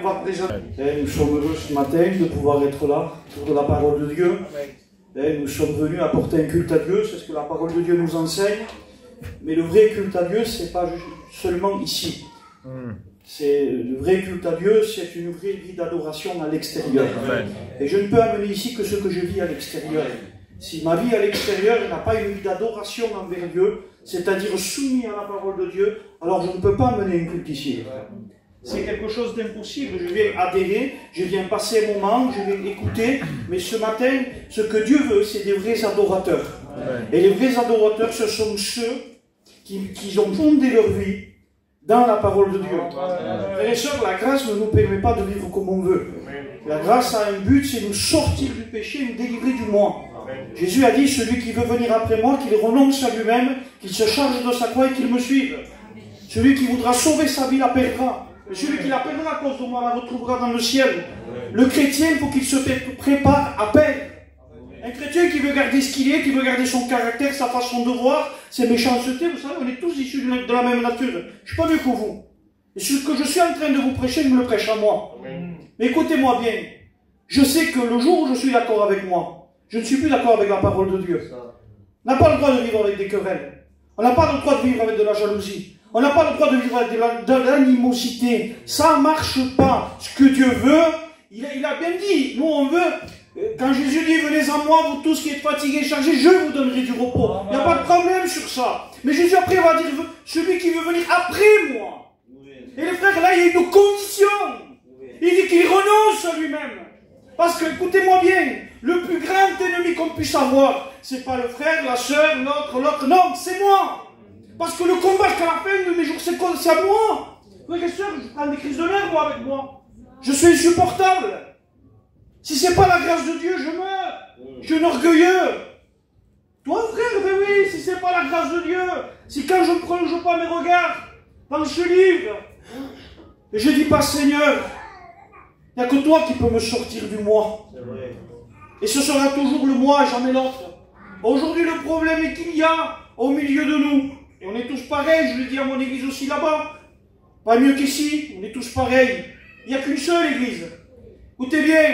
on va présenter. Nous sommes heureux ce matin de pouvoir être là, pour de la parole de Dieu. Nous sommes venus apporter un culte à Dieu, c'est ce que la parole de Dieu nous enseigne. Mais le vrai culte à Dieu, ce n'est pas seulement ici. Le vrai culte à Dieu, c'est une vraie vie d'adoration à l'extérieur. Et je ne peux amener ici que ce que je vis à l'extérieur. Si ma vie à l'extérieur n'a pas une vie d'adoration envers Dieu, c'est-à-dire soumis à la parole de Dieu, alors je ne peux pas mener un culte ici. C'est quelque chose d'impossible. Je viens adhérer, je viens passer un moment, je viens écouter, mais ce matin, ce que Dieu veut, c'est des vrais adorateurs. Et les vrais adorateurs, ce sont ceux qui ont fondé leur vie dans la parole de Dieu. Frères et sœurs, la grâce ne nous permet pas de vivre comme on veut. La grâce a un but, c'est nous sortir du péché, nous délivrer du moi. Jésus a dit, celui qui veut venir après moi, qu'il renonce à lui-même, qu'il se charge de sa croix et qu'il me suive. Celui qui voudra sauver sa vie la perdra. Et celui qui la perdra à cause de moi la retrouvera dans le ciel. Le chrétien, il faut qu'il se prépare à perdre. Un chrétien qui veut garder ce qu'il est, qui veut garder son caractère, sa façon de voir, ses méchancetés, vous savez, on est tous issus de la même nature. Je ne suis pas mieux que vous. Et ce que je suis en train de vous prêcher, je me le prêche à moi. Mais écoutez-moi bien. Je sais que le jour où je suis d'accord avec moi, je ne suis plus d'accord avec la parole de Dieu. On n'a pas le droit de vivre avec des querelles. On n'a pas le droit de vivre avec de la jalousie. On n'a pas le droit de vivre avec de l'animosité. Ça ne marche pas. Ce que Dieu veut, il a bien dit. Nous, on veut... Quand Jésus dit, venez à moi, vous tous qui êtes fatigués et chargés, je vous donnerai du repos. Il n'y a pas de problème sur ça. Mais Jésus après va dire, celui qui veut venir après moi. Et les frères, là, il y a une condition. Il dit qu'il renonce à lui-même. Parce que, écoutez-moi bien, le plus grand ennemi qu'on puisse avoir, c'est pas le frère, la sœur, l'autre, non, c'est moi. Parce que le combat jusqu'à la fin de mes jours, c'est à moi. Frères et sœurs, je prends des crises de nerfs, moi, avec moi. Je suis insupportable. Si c'est pas la grâce de Dieu, je meurs. Je suis un orgueilleux. Toi, frère, ben oui, si c'est pas la grâce de Dieu, si quand je ne prolonge pas mes regards dans ce livre, et je dis pas, Seigneur, il n'y a que toi qui peux me sortir du moi. Et ce sera toujours le moi et jamais l'autre. Aujourd'hui, le problème est qu'il y a au milieu de nous, et on est tous pareils, je le dis à mon église aussi là-bas, pas mieux qu'ici, on est tous pareils. Il n'y a qu'une seule église. Écoutez bien,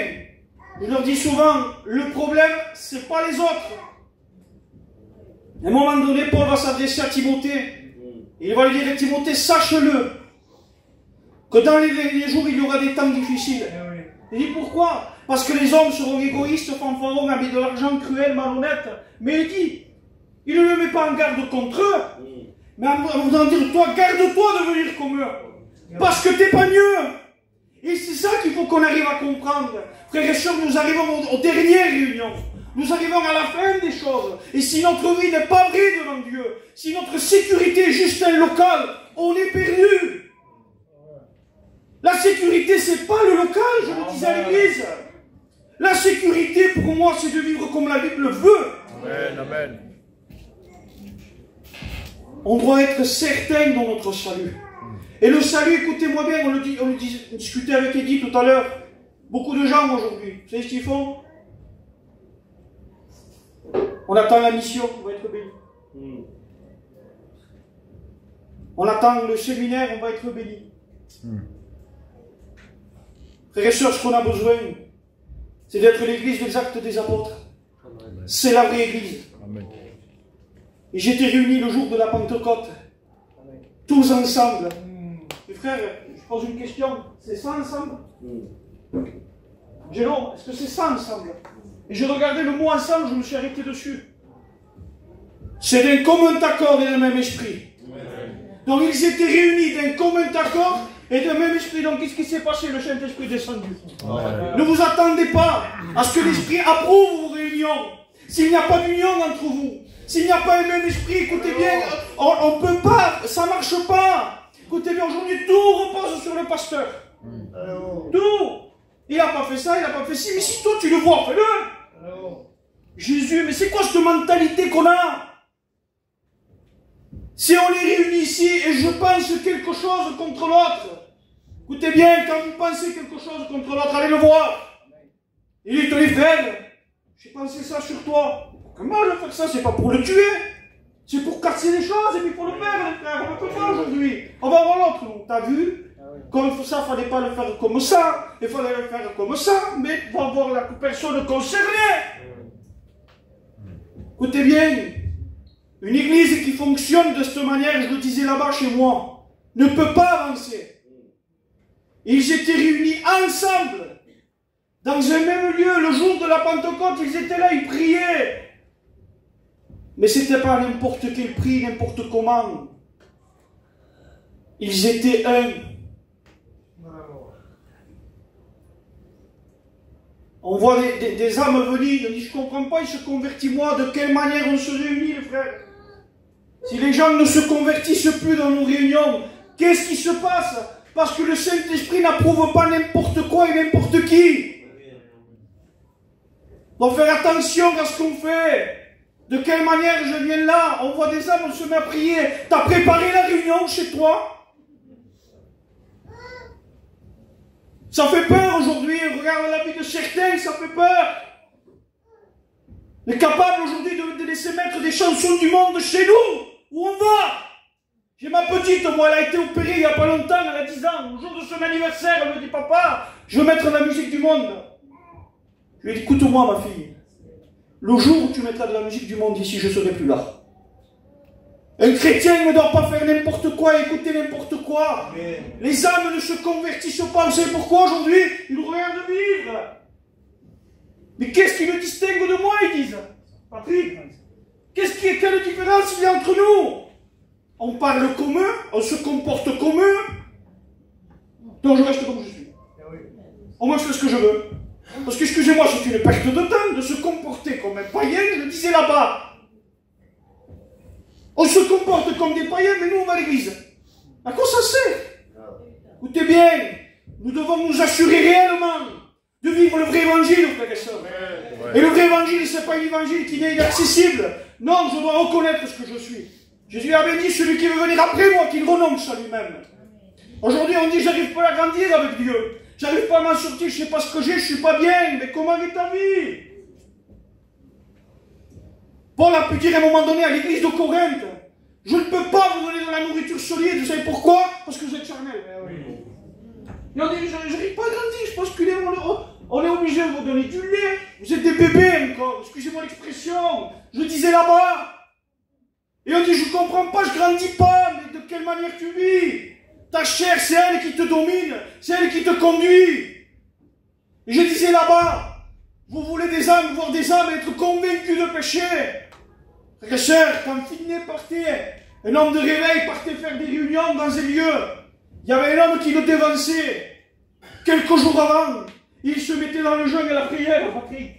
je leur dis souvent, le problème, ce n'est pas les autres. À un moment donné, Paul va s'adresser à Timothée. Et il va lui dire à Timothée, sache-le, que dans les jours, il y aura des temps difficiles. Il dit pourquoi? Parce que les hommes seront égoïstes, fanfarons, avec de l'argent cruel, malhonnête. Mais il dit, il ne le met pas en garde contre eux, mais en voulant dire, toi, garde-toi de venir comme eux. Parce que tu n'es pas mieux. Et c'est ça qu'il faut qu'on arrive à comprendre. Frères et sœurs, nous arrivons aux dernières réunions. Nous arrivons à la fin des choses. Et si notre vie n'est pas vraie devant Dieu, si notre sécurité est juste un local, on est perdu. La sécurité, c'est pas le local, je le disais à l'église. La sécurité, pour moi, c'est de vivre comme la Bible veut. Amen, amen. On doit être certain dans notre salut. Et le salut, écoutez-moi bien, on discutait avec Edith tout à l'heure. Beaucoup de gens aujourd'hui, vous savez ce qu'ils font? On attend la mission, on va être béni. On attend le séminaire, on va être béni. Frères et sœurs, ce qu'on a besoin, c'est d'être l'église des actes des apôtres. C'est la vraie église. Amen. Et j'étais réunis le jour de la Pentecôte, tous ensemble. Et frère, je pose une question, c'est ça ensemble? Gélo, est-ce que c'est ça ensemble? Et je regardais le mot ensemble, je me suis arrêté dessus. C'est d'un commun accord et d'un même esprit. Donc ils étaient réunis d'un commun accord et d'un même esprit. Donc qu'est-ce qui s'est passé? Le Saint-Esprit est descendu. Ne vous attendez pas à ce que l'Esprit approuve vos réunions. S'il n'y a pas d'union entre vous, s'il n'y a pas un même esprit, écoutez bien, on ne peut pas, ça ne marche pas. Écoutez bien, aujourd'hui, tout repose sur le pasteur. Tout. Il n'a pas fait ça, il n'a pas fait ci, mais si toi tu le vois, fais-le. Jésus, mais c'est quoi cette mentalité qu'on a? Si on est réunis ici et je pense quelque chose contre l'autre, écoutez bien, quand vous pensez quelque chose contre l'autre, allez le voir. Il dit, les frères, j'ai pensé ça sur toi. Comment le faire ça? C'est pas pour le tuer. C'est pour casser les choses et puis pour le perdre, frère. On ne peut pas aujourd'hui. On va voir l'autre. T'as vu? Comme ça, il ne fallait pas le faire comme ça, il fallait le faire comme ça, mais pour voir la personne concernée. Écoutez bien, une église qui fonctionne de cette manière, je le disais là-bas chez moi, ne peut pas avancer. Ils étaient réunis ensemble, dans un même lieu, le jour de la Pentecôte, ils étaient là, ils priaient. Mais ce n'était pas n'importe quel prix, n'importe comment. Ils étaient un. On voit des âmes venir, on dit, je ne comprends pas, ils se convertissent, moi, de quelle manière on se réunit, les frères? Si les gens ne se convertissent plus dans nos réunions, qu'est-ce qui se passe? Parce que le Saint-Esprit n'approuve pas n'importe quoi et n'importe qui. On doit faire attention à ce qu'on fait. De quelle manière je viens là? On voit des âmes, on se met à prier. Tu as préparé la réunion chez toi? Ça fait peur aujourd'hui, regarde la vie de certains, ça fait peur. On est capable aujourd'hui de laisser mettre des chansons du monde chez nous, où on va. J'ai ma petite, moi, elle a été opérée il n'y a pas longtemps, elle a 10 ans. Au jour de son anniversaire, elle me dit, papa, je veux mettre la musique du monde. Je lui ai dit, écoute-moi ma fille, le jour où tu mettras de la musique du monde ici, je ne serai plus là. Un chrétien ne doit pas faire n'importe quoi, écouter n'importe quoi. Amen. Les âmes ne se convertissent pas. Vous savez pourquoi aujourd'hui? Ils nous regardent vivre. Mais qu'est-ce qui le distingue de moi, ils disent? Patrick, quelle différence il y a entre nous? On parle comme eux, on se comporte comme eux. Donc je reste comme je suis. Au moins je fais ce que je veux. Parce que, excusez-moi, c'est une perte de temps de se comporter comme un païen, je le disais là-bas. On se comporte comme des païens, mais nous on va à l'église. À quoi ça sert? Écoutez bien, nous devons nous assurer réellement de vivre le vrai évangile, frères et sœurs. Et le vrai évangile, ce n'est pas un évangile qui n'est inaccessible. Non, je dois reconnaître ce que je suis. Jésus avait dit, celui qui veut venir après moi, qu'il renonce à lui-même. Aujourd'hui, on dit, j'arrive pas à grandir avec Dieu. J'arrive pas à m'en sortir, je ne sais pas ce que j'ai, je ne suis pas bien. Mais comment est ta vie? Paul a pu dire à un moment donné à l'église de Corinthe, je ne peux pas vous donner de la nourriture solide, vous savez pourquoi? Parce que vous êtes charnel. Et on dit, je n'arrive pas à grandir, je pense qu'on est obligé de vous donner du lait, vous êtes des bébés encore, excusez-moi l'expression, je disais là-bas. Et on dit, je ne comprends pas, je ne grandis pas, mais de quelle manière tu vis? Ta chair, c'est elle qui te domine, c'est elle qui te conduit. Et je disais là-bas, vous voulez des âmes, voir des âmes, être convaincus de péché. Frères et sœurs, quand Finney partait, un homme de réveil partait faire des réunions dans un lieu, il y avait un homme qui le dévançait. Quelques jours avant, il se mettait dans le jeûne et la prière, Patrick.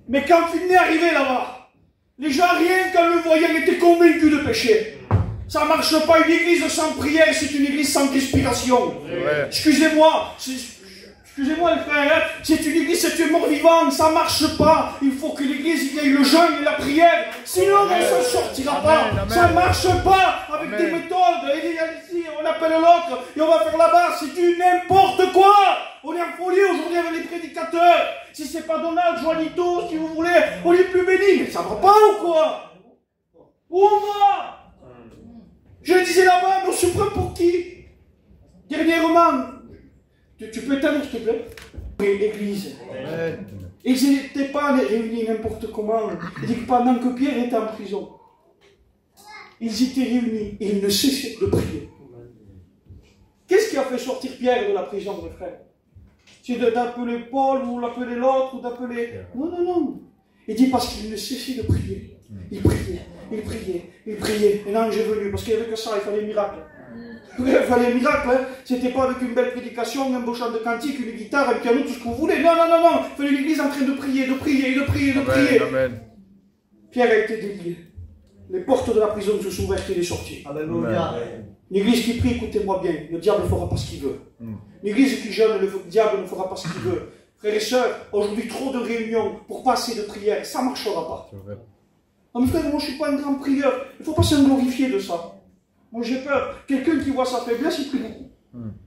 Mais quand Finney arrivait là-bas, les gens, rien qu'en le voyant, étaient convaincus de péché. Ça ne marche pas, une église sans prière, c'est une église sans respiration. Ouais. Excusez-moi, les frères, c'est une église, c'est une mort vivante, ça ne marche pas. Il faut que l'église, il y ait le jeûne et la prière, sinon on ne s'en sortira pas. Ça ne marche pas avec des méthodes. Il y a ici, on appelle l'autre et on va faire là-bas, c'est du n'importe quoi. On est en folie aujourd'hui avec les prédicateurs. Si ce n'est pas Donald, Juanito, si vous voulez, on est plus bénis. Mais ça ne va pas ou quoi? Où on va? Je le disais là-bas, mais on se prend pour qui? Dernièrement, tu peux éteindre s'il te plaît? L'église. Ils n'étaient pas réunis n'importe comment. Il dit que pendant que Pierre était en prison, ils étaient réunis et ils ne cessaient de prier. Qu'est-ce qui a fait sortir Pierre de la prison, mes frères? C'est d'appeler Paul ou d'appeler l'autre ou d'appeler... Non. Il dit parce qu'il ne cessait de prier. Il priait. Et l'ange est venu, parce qu'il n'y avait que ça, il fallait un miracle. Il fallait un miracle, hein. C'était pas avec une belle prédication, un beau chant de cantique, une guitare, un piano, tout ce que vous voulez. Non. Il fallait l'église en train de prier. Amen. Pierre a été délié. Les portes de la prison se sont ouvertes et il est sorti. Alléluia. L'église qui prie, écoutez-moi bien, le diable ne fera pas ce qu'il veut. L'église qui jeûne, le diable ne fera pas ce qu'il veut. Frères et sœurs, aujourd'hui, trop de réunions pour passer de prières, ça ne marchera pas. Non, mais frère, moi je ne suis pas un grand prieur. Il ne faut pas se glorifier de ça. Moi j'ai peur. Quelqu'un qui voit sa faiblesse, il prie beaucoup.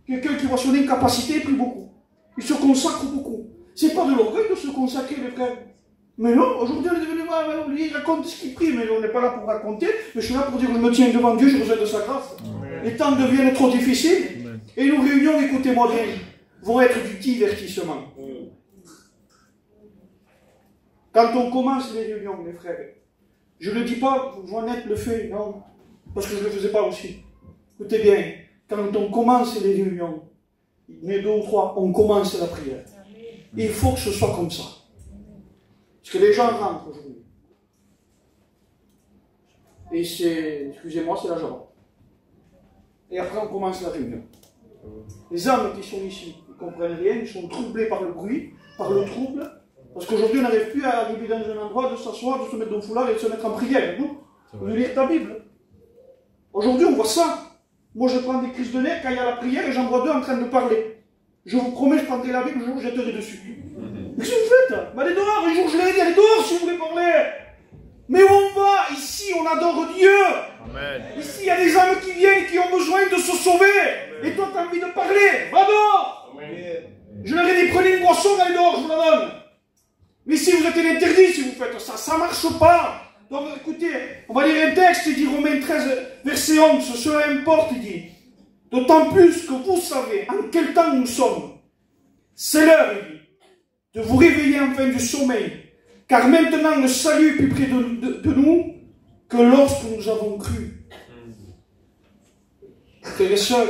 Quelqu'un qui voit son incapacité, il prie beaucoup. Il se consacre beaucoup. Ce n'est pas de l'orgueil de se consacrer, les frères. Mais non, aujourd'hui on est devenu voir, il raconte ce qu'il prie, mais on n'est pas là pour raconter. Mais je suis là pour dire que je me tiens devant Dieu, je besoin de sa grâce. Les temps deviennent trop difficiles. Et nos réunions, écoutez-moi bien, vont être du divertissement. Quand on commence les réunions, mes frères, je ne le dis pas, Joannette le fait, non, parce que je ne le faisais pas aussi. Écoutez bien, quand on commence les réunions, mais 2 ou 3, on commence la prière. Et il faut que ce soit comme ça. Parce que les gens rentrent aujourd'hui. Et c'est, excusez-moi, c'est la joie. Et après, on commence la réunion. Les âmes qui sont ici, ils ne comprennent rien, ils sont troublés par le bruit, par le trouble. Parce qu'aujourd'hui, on n'arrive plus à arriver dans un endroit, de s'asseoir, de se mettre dans le foulard et de se mettre en prière. Vous lire ta Bible. Aujourd'hui, on voit ça. Moi, je prends des crises de nez quand il y a la prière et j'en vois 2 en train de parler. Je vous promets, je prendrai la Bible, le jour où je jetterai dessus. Mais qu'est-ce que vous faites? Allez dehors, un jour je l'ai dit, allez dehors si vous voulez parler. Mais où on va? Ici, on adore Dieu. Amen. Ici, il y a des âmes qui viennent, qui ont besoin de se sauver. Amen. Et toi, tu as envie de parler. Va dehors. Amen. Je leur ai dit, prenez une boisson, allez dehors, je vous la donne. Mais si vous êtes interdit, si vous faites ça, ça ne marche pas. Donc écoutez, on va lire un texte, il dit Romains 13, verset 11, cela importe, il dit. D'autant plus que vous savez en quel temps nous sommes. C'est l'heure, il dit, de vous réveiller enfin du sommeil. Car maintenant le salut est plus près de nous que lorsque nous avons cru. Frères et sœurs,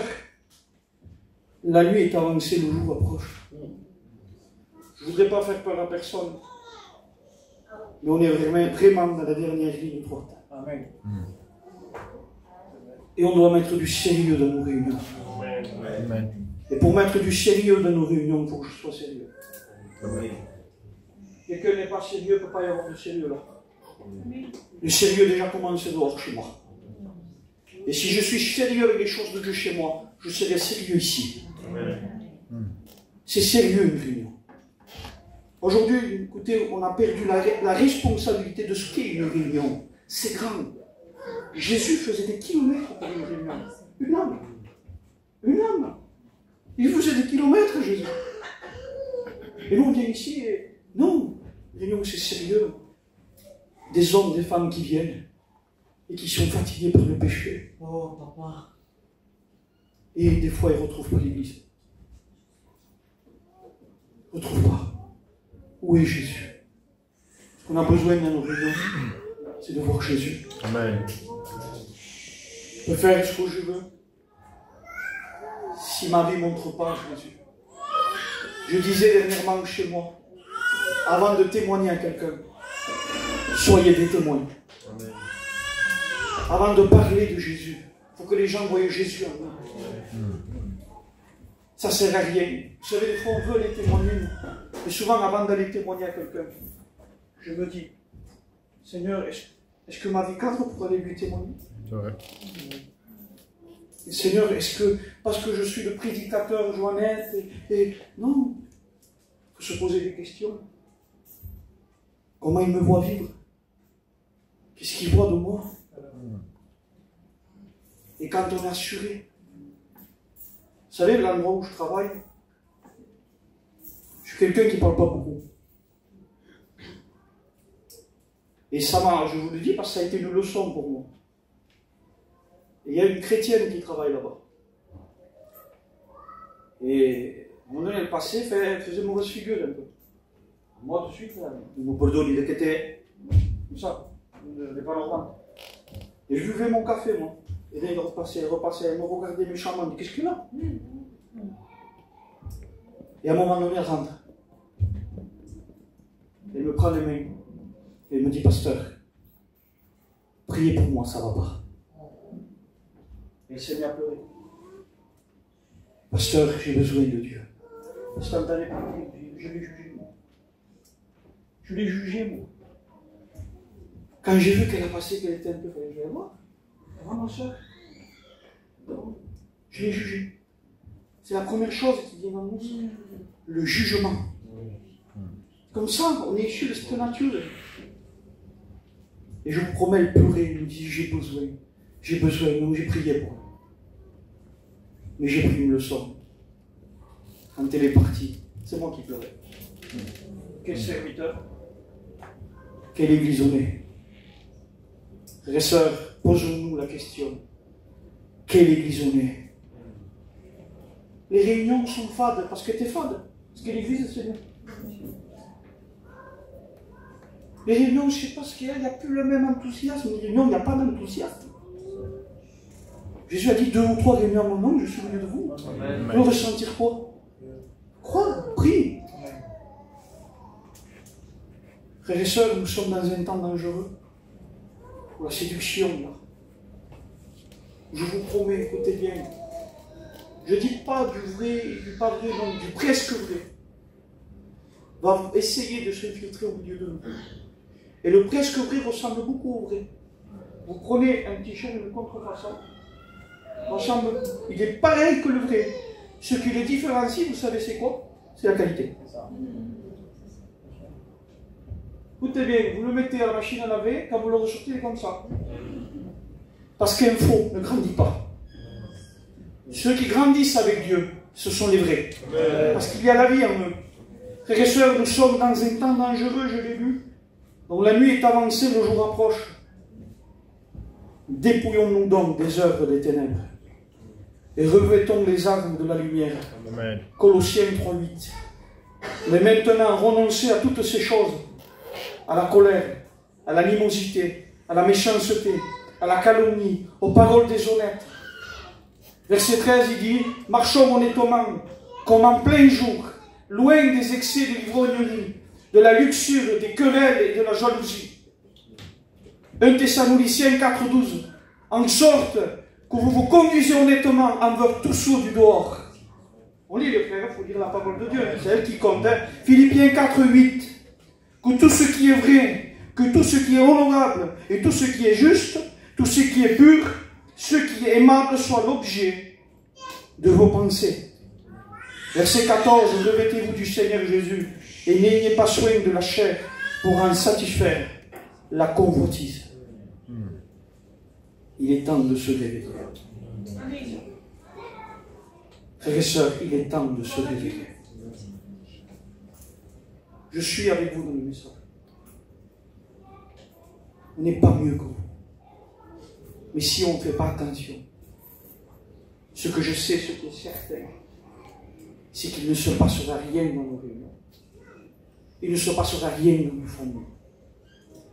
la nuit est avancée, le jour approche. Je ne voudrais pas faire peur à personne. Mais on est vraiment dans la dernière ligne droite. Amen. Et on doit mettre du sérieux dans nos réunions. Amen. Et pour mettre du sérieux dans nos réunions, il faut que je sois sérieux. Amen. Quelqu'un n'est pas sérieux, il ne peut pas y avoir de sérieux là. Le sérieux déjà commence dehors chez moi. Et si je suis sérieux avec les choses de Dieu chez moi, je serai sérieux ici. C'est sérieux une réunion. Aujourd'hui, écoutez, on a perdu la responsabilité de ce qu'est une réunion. C'est grand. Jésus faisait des kilomètres pour une réunion. Une âme. Une âme. Il faisait des kilomètres, Jésus. Et nous, on vient ici et... Non, réunion, c'est sérieux. Des hommes, des femmes qui viennent et qui sont fatigués par le péché. Oh, papa. Et des fois, ils ne retrouvent pas l'église. Ils ne retrouvent pas. Où est Jésus? Ce qu'on a besoin dans nos réunions, c'est de voir Jésus. Amen. Je peux faire ce que je veux. Si ma vie ne montre pas Jésus. Je disais dernièrement chez moi, avant de témoigner à quelqu'un, soyez des témoins. Amen. Avant de parler de Jésus, il faut que les gens voient Jésus en nous. Ça ne sert à rien. Vous savez, des fois, on veut les témoigner. Et souvent, avant d'aller témoigner à quelqu'un, je me dis, Seigneur, est-ce que ma vie cadre pour aller lui témoigner? Ouais. Et Seigneur, est-ce que, parce que je suis le prédicateur Joannette, non, il faut se poser des questions. Comment il me voit vivre? Qu'est-ce qu'il voit de moi? Et quand on est assuré, vous savez, l'endroit où je travaille, je suis quelqu'un qui ne parle pas beaucoup. Et ça m'a, je vous le dis parce que ça a été une leçon pour moi. Et il y a une chrétienne qui travaille là-bas. Et à un moment donné, elle passait, elle faisait mauvaise figure un peu. Moi, tout de suite, mon poldo, il était comme ça, il n'est pas normal. Et je buvais mon café, moi. Et là, il repassait, elle me regardait méchamment, elle me dit, qu'est-ce qu'il a? Et à un moment donné, elle rentre. Elle me prend les mains. Et elle me dit, pasteur, priez pour moi, ça ne va pas. Et elle s'est mise à pleurer. Pasteur, j'ai besoin de Dieu. Instantanément, je l'ai jugé, moi. Je l'ai jugé, moi. Quand j'ai vu qu'elle a passé, qu'elle était un peu, je vais la voir. Ça va, ma soeur? Je l'ai jugé. C'est la première chose qui vient en nous, le jugement. Comme ça, on est issu de cette nature. Et je vous promets, elle pleurait, elle me dit, j'ai besoin, donc j'ai prié pour elle. Mais j'ai pris une leçon. Quand elle est partie, c'est moi qui pleurais. Quel serviteur, quelle église on est. Frères et sœurs, posons-nous la question. Quelle église on est? Les réunions sont fades parce que tu es fade. Parce que l'église, c'est bien. Les réunions, je ne sais pas ce qu'il y a, il n'y a plus le même enthousiasme. Les réunions, il n'y a pas d'enthousiasme. Jésus a dit 2 ou 3 réunions à mon nom, je suis venu de vous. Vous allez ressentir quoi? Crois, prie. Frères et sœurs, nous sommes dans un temps dangereux. Pour la séduction, là. Je vous promets, écoutez bien. Je ne dis pas du vrai, du pas vrai, non, du presque vrai. Va essayer de s'infiltrer au milieu de nous. Et le presque vrai ressemble beaucoup au vrai. Vous prenez un t-shirt de contrefaçon, il est pareil que le vrai. Ce qui le différencie, vous savez c'est quoi? C'est la qualité. Écoutez bien, vous le mettez à la machine à laver, quand vous le ressortez, il est comme ça. Parce qu'un faux ne grandit pas. Ceux qui grandissent avec Dieu, ce sont les vrais. Parce qu'il y a la vie en eux. Frères et sœurs, nous sommes dans un temps dangereux, je l'ai lu. Donc la nuit est avancée, le jour approche. Dépouillons-nous donc des œuvres des ténèbres et revêtons les armes de la lumière. Amen. Colossiens 3:8. Mais maintenant, renoncez à toutes ces choses, à la colère, à l'animosité, à la méchanceté, à la calomnie, aux paroles déshonnêtes. Verset 13, il dit, marchons honnêtement, comme en plein jour, loin des excès de l'ivrognerie, de la luxure, des querelles et de la jalousie. 1 Thessaloniciens 4:12, en sorte que vous vous conduisez honnêtement envers tous ceux du dehors. On lit les frères, il faut lire la parole de Dieu, c'est elle qui compte. Hein. Philippiens 4:8, que tout ce qui est vrai, que tout ce qui est honorable, et tout ce qui est juste, tout ce qui est pur, ce qui est aimable soit l'objet de vos pensées. Verset 14, revêtez-vous du Seigneur Jésus, et n'ayez pas soin de la chair pour en satisfaire la convoitise. Il est temps de se réveiller. Frères et sœurs, il est temps de se réveiller. Je suis avec vous dans le message. On n'est pas mieux que vous. Mais si on ne fait pas attention, ce que je sais, ce qui est certain, c'est qu'il ne se passera rien dans nos réunions. Il ne se passera rien dans nos familles.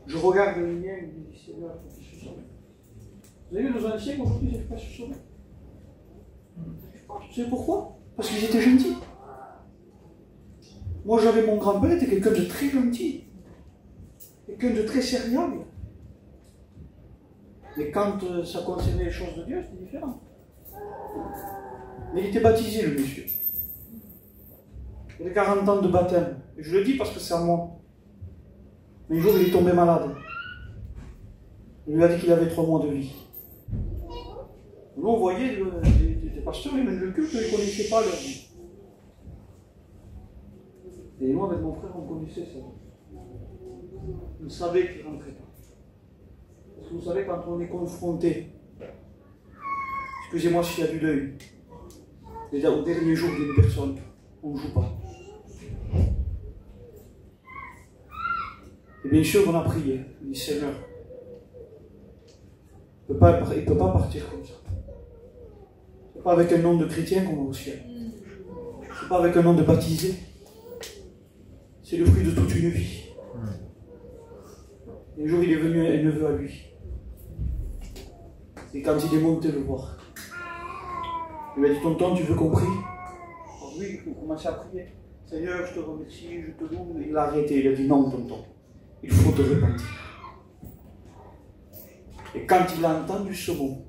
Je regarde les miens et je me dis, Seigneur, il faut qu'ils se sauvent. Vous avez vu nos anciens, aujourd'hui, ils n'arrivent pas à se sauver. Vous savez pourquoi? Parce qu'ils étaient gentils. Moi, j'avais mon grand-père, il était quelqu'un de très gentil. Quelqu'un de très serviable. Mais quand ça concernait les choses de Dieu, c'était différent. Mais il était baptisé, le monsieur. Il avait 40 ans de baptême. Et je le dis parce que c'est à moi. Mais un jour, il est tombé malade. Il lui a dit qu'il avait 3 mois de vie. Nous, on voyait des pasteurs, ils mènent le culte, ils ne connaissaient pas leur vie. Et moi, avec mon frère, on connaissait ça. On savait qu'il ne rentrait pas. Parce que vous savez, quand on est confronté, excusez-moi s'il y a du deuil, déjà au dernier jour d'une personne, on ne joue pas. Et bien sûr, on a prié. On dit, Seigneur, il ne peut pas partir comme ça. Ce n'est pas avec un nom de chrétien qu'on va au ciel. Ce n'est pas avec un nom de baptisé. C'est le fruit de toute une vie. Et un jour, il est venu un neveu à lui. Et quand il est monté le voir, il lui a dit, tonton, tu veux qu'on prie? Oh, oui, il faut commencer à prier. Seigneur, je te remercie, je te loue. Il a arrêté, il a dit, non, tonton, il faut te repentir. Et quand il a entendu ce mot,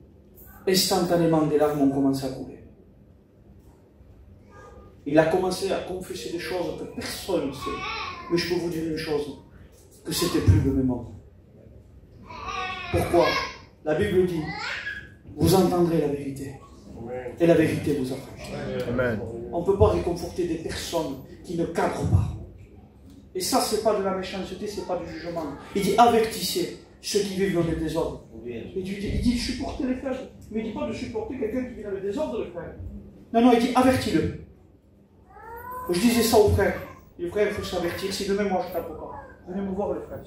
instantanément, des larmes ont commencé à couler. Il a commencé à confesser des choses que personne ne sait. Mais je peux vous dire une chose, que c'était plus le même homme. Pourquoi? La Bible dit, vous entendrez la vérité. Et la vérité vous affranchira. On ne peut pas réconforter des personnes qui ne cadrent pas. Et ça, ce n'est pas de la méchanceté, ce n'est pas du jugement. Il dit, avertissez ceux qui vivent dans le désordre. Il dit, supportez les frères. Mais il ne dit pas de supporter quelqu'un qui vit dans le désordre, le frère. Non, non, il dit, avertis-le. Je disais ça aux frères. Les frères, il faut s'avertir. Si demain, moi, je ne cadre pas. Venez me voir, les frères.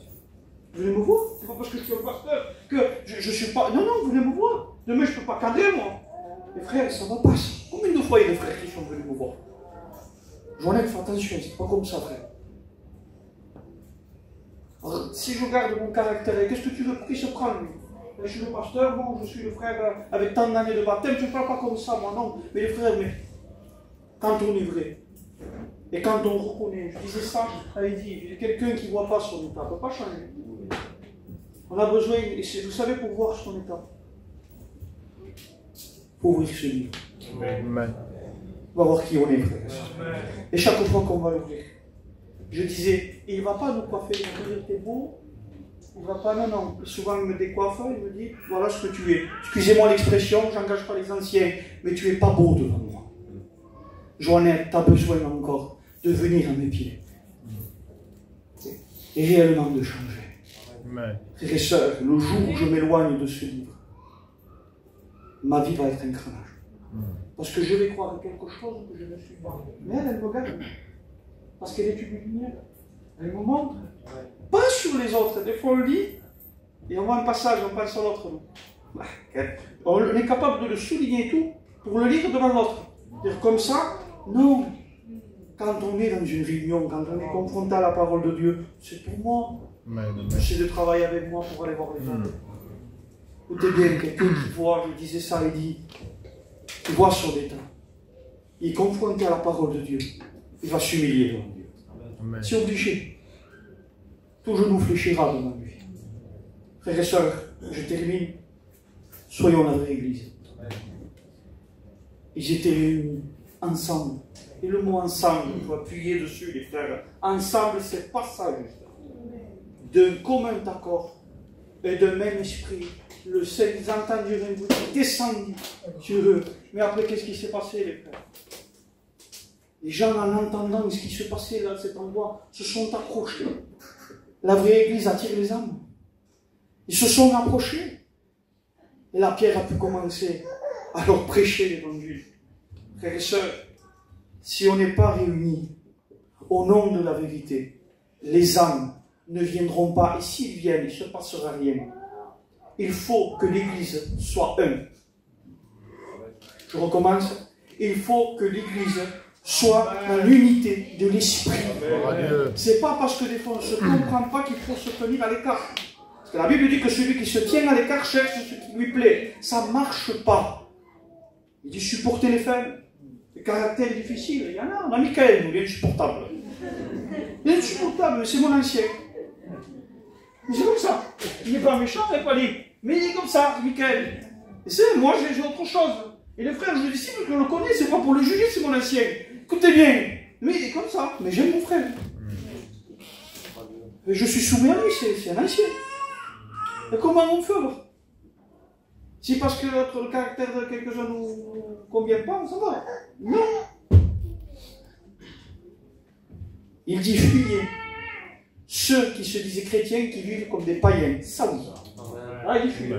Venez me voir. C'est pas parce que je suis un pasteur que je ne suis pas... Non, non, venez me voir. Demain, je ne peux pas cadrer, moi. Les frères, ça va pas. Combien de fois il y a des frères qui sont venus me voir? Joannette, fais attention, c'est pas comme ça, frère. Alors, si je garde mon caractère, qu'est-ce que tu veux? Pour qui se prend, lui? Je suis le pasteur, bon, je suis le frère avec tant d'années de baptême, tu ne parles pas comme ça, moi, non. Mais les frères, mais quand on est vrai, et quand on reconnaît, je disais ça, il dit, quelqu'un qui ne voit pas son état ne peut pas changer. On a besoin, et vous savez, pour voir son état, il faut ouvrir ce livre. Amen. On va voir qui on est, frère. Et chaque fois qu'on va l'ouvrir, je disais, il ne va pas nous coiffer, il va me dire, t'es beau. Il ne va pas, non, non. Souvent, il me décoiffe, il me dit, voilà ce que tu es. Excusez-moi l'expression, j'engage pas les anciens, mais tu n'es pas beau devant moi. Joannette, tu as besoin encore de venir à mes pieds. Et réellement de changer. Amen. Frères et sœurs, le jour où je m'éloigne de ce livre, ma vie va être un cranage. Parce que je vais croire à quelque chose que je ne suis pas. Mais elle me regarde. Parce qu'elle étudie une lumière. Elle me montre. Pas sur les autres. Des fois, on le lit, et on voit un passage, on passe sur l'autre. On est capable de le souligner et tout, pour le lire devant l'autre. Dire comme ça, non. Quand on est dans une réunion, quand on est confronté à la parole de Dieu, c'est pour moi. C'est de travailler avec moi pour aller voir les autres. Écoutez bien, quelqu'un qui voit, je disais ça, il dit, il voit son état. Il est confronté à la parole de Dieu. Il va s'humilier devant Dieu. C'est obligé. Tout genou fléchira devant lui. Frères et sœurs, je termine. Soyons la vraie Église. Ils étaient réunis ensemble. Et le mot ensemble, il faut appuyer dessus, les frères. Ensemble, c'est pas ça juste. D'un commun accord et d'un même esprit. Le Seigneur, ils entendirent un bruit qui descendit sur eux. Mais après, qu'est-ce qui s'est passé, les frères? Les gens, en entendant ce qui se passait là, à cet endroit, se sont approchés. La vraie Église attire les âmes. Ils se sont approchés. Et la pierre a pu commencer à leur prêcher l'évangile. Frères et sœurs, si on n'est pas réunis au nom de la vérité, les âmes ne viendront pas. Et s'ils viennent, il ne se passera rien. Il faut que l'Église soit un. Je recommence. Il faut que l'Église soit dans l'unité de l'esprit. C'est pas parce que des fois on ne se comprend pas qu'il faut se tenir à l'écart. Parce que la Bible dit que celui qui se tient à l'écart cherche ce qui lui plaît. Ça ne marche pas. Il dit supporter les faibles. Les caractères difficiles. Il y en a. On a Michael, il est insupportable. Il est insupportable, mais c'est mon ancien. Mais c'est comme ça. Il n'est pas méchant, il n'est pas libre. Mais il est comme ça, Michael. Et c'est moi, j'ai autre chose. Et le frère, je dis, si je le connais, c'est pas pour le juger, c'est mon ancien. Écoutez bien. Mais il est comme ça. Mais j'aime mon frère. Et je suis soumis à lui, c'est un ancien. Et comment on fait alors? Si parce que le caractère de quelques-uns ne nous convient pas, ça va. Non. Il dit fuyez ceux qui se disaient chrétiens qui vivent comme des païens. Ça oui. Ah, il dit fuyez.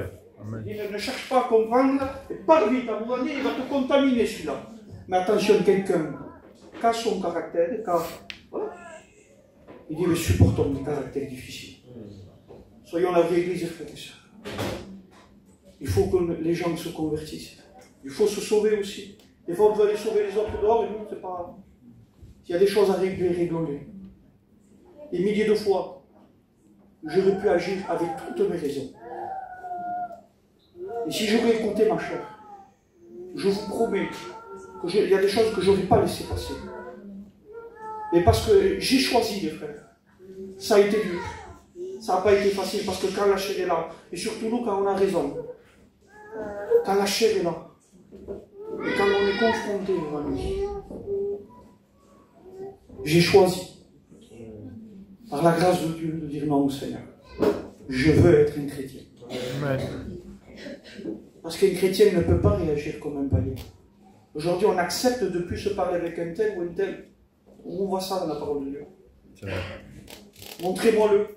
Il ne cherche pas à comprendre, et pas vite, à un moment donné, il va te contaminer celui-là. Mais attention, quelqu'un cache son caractère, voilà. Il dit, mais supportons des caractères difficiles. Soyons la vraie Église, frères et sœurs. Il faut que les gens se convertissent. Il faut se sauver aussi. Des fois, on peut aller sauver les autres dehors, et nous, c'est pas... S'il y a des choses à régler, réglons-les. Des milliers de fois, j'aurais pu agir avec toutes mes raisons. Et si j'aurais écouté ma chair, je vous promets qu'il y a des choses que je n'aurais pas laissé passer. Mais parce que j'ai choisi, les frères. Ça a été dur. Ça n'a pas été facile parce que quand la chair est là, et surtout nous quand on a raison, quand la chair est là, et quand on est confronté devant lui, j'ai choisi, par la grâce de Dieu, de dire non au Seigneur. Je veux être un chrétien. Amen. Parce qu'un chrétien ne peut pas réagir comme un païen. Aujourd'hui, on accepte de ne plus se parler avec un tel ou un tel. On voit ça dans la parole de Dieu. Montrez-moi-le.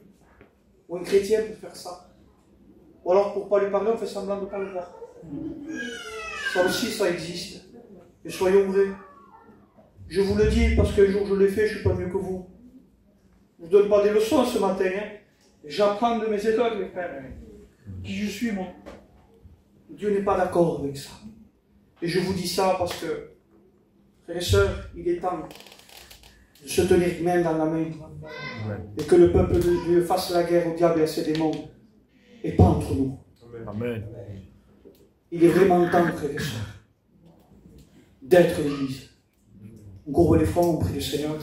Ou un chrétien peut faire ça. Ou alors, pour ne pas lui parler, on fait semblant de ne pas le voir. Ça aussi, ça existe. Et soyons vrais. Je vous le dis, parce qu'un jour je l'ai fait, je ne suis pas mieux que vous. Je ne donne pas des leçons ce matin. Hein. J'apprends de mes erreurs, les frères. Qui je suis, moi. Dieu n'est pas d'accord avec ça. Et je vous dis ça parce que, frères et sœurs, il est temps de se tenir main dans la main. Et que le peuple de Dieu fasse la guerre au diable et à ses démons. Et pas entre nous. Amen. Il est vraiment temps, frères et sœurs, d'être l'Église. On courbe les fronts, on prie le Seigneur.